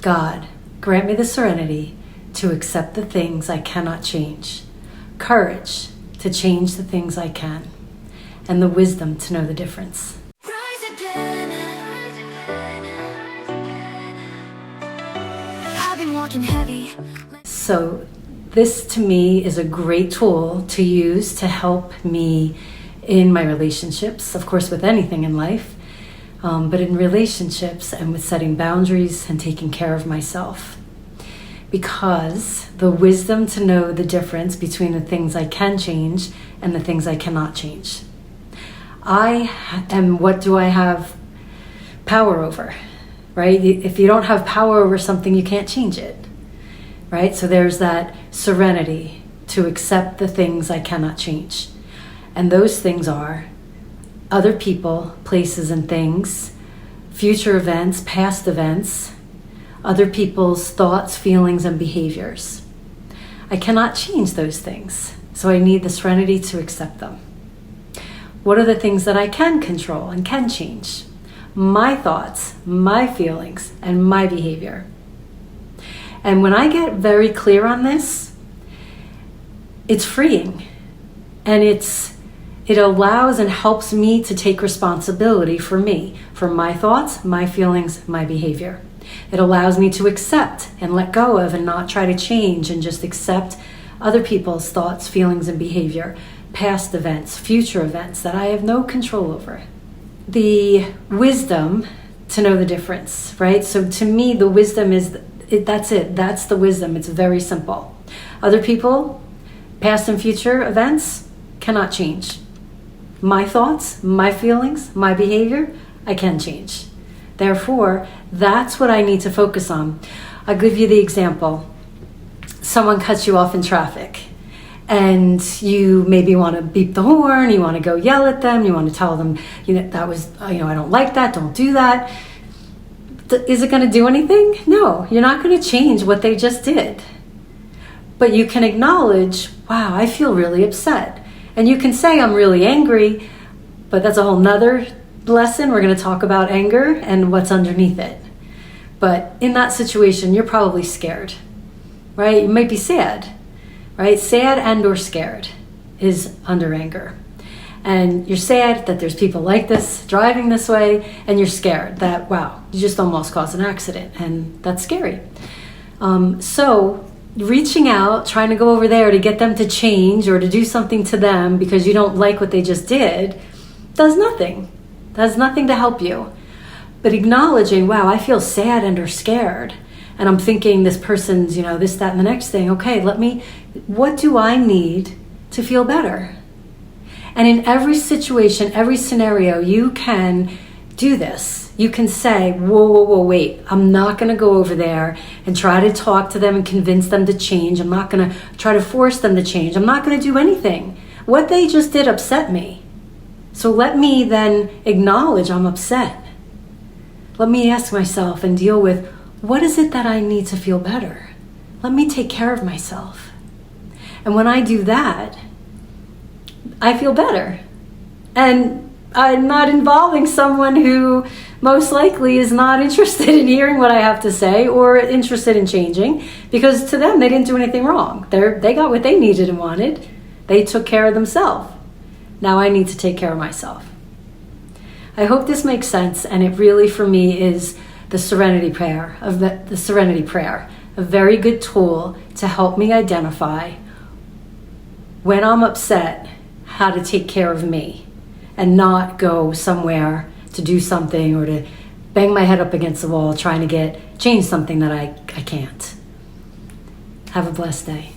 God, grant me the serenity to accept the things I cannot change, courage to change the things I can, and the wisdom to know the difference. Rise again. I've been walking heavy. So this to me is a great tool to use to help me in my relationships, of course with anything in life, but in relationships and with setting boundaries and taking care of myself. Because the wisdom to know the difference between the things I can change and the things I cannot change. What do I have power over, right? If you don't have power over something, you can't change it, right? So there's that serenity to accept the things I cannot change. And those things are other people, places, and things, future events, past events, other people's thoughts, feelings, and behaviors. I cannot change those things, so I need the serenity to accept them. What are the things that I can control and can change? My thoughts, my feelings, and my behavior. And when I get very clear on this, it's freeing. And it allows and helps me to take responsibility for me, for my thoughts, my feelings, my behavior. It allows me to accept and let go of and not try to change and just accept other people's thoughts, feelings, and behavior, past events, future events that I have no control over. The wisdom to know the difference, right? So to me, the wisdom is, that's it. That's the wisdom. It's very simple. Other people, past and future events, cannot change. My thoughts, my feelings, my behavior, I can change. Therefore, that's what I need to focus on. I'll give you the example. Someone cuts you off in traffic and you maybe want to beep the horn, you want to go yell at them, you want to tell them, I don't like that, don't do that. Is it going to do anything? No, you're not going to change what they just did. But you can acknowledge, wow, I feel really upset. And you can say, I'm really angry, but that's a whole nother lesson. We're going to talk about anger and what's underneath it. But in that situation, you're probably scared, right? You might be sad, right? Sad and or scared is under anger. And you're sad that there's people like this driving this way, and you're scared that, wow, you just almost caused an accident, and that's scary. So reaching out, trying to go over there to get them to change or to do something to them because you don't like what they just did, does nothing. Does nothing to help you. But acknowledging, wow, I feel sad and or scared, and I'm thinking this person's, this, that, and the next thing. Okay, what do I need to feel better? And in every situation, every scenario, you can do this. You can say, whoa, wait, I'm not going to go over there and try to talk to them and convince them to change. I'm not going to try to force them to change. I'm not going to do anything. What they just did upset me. So let me then acknowledge I'm upset. Let me ask myself and deal with, what is it that I need to feel better? Let me take care of myself. And when I do that, I feel better. And I'm not involving someone who most likely is not interested in hearing what I have to say or interested in changing, because to them, they didn't do anything wrong. They got what they needed and wanted. They took care of themselves. Now I need to take care of myself. I hope this makes sense, and it really, for me, is the Serenity Prayer, the Serenity Prayer, a very good tool to help me identify when I'm upset, how to take care of me and not go somewhere to do something or to bang my head up against the wall trying to change something that I can't. Have a blessed day.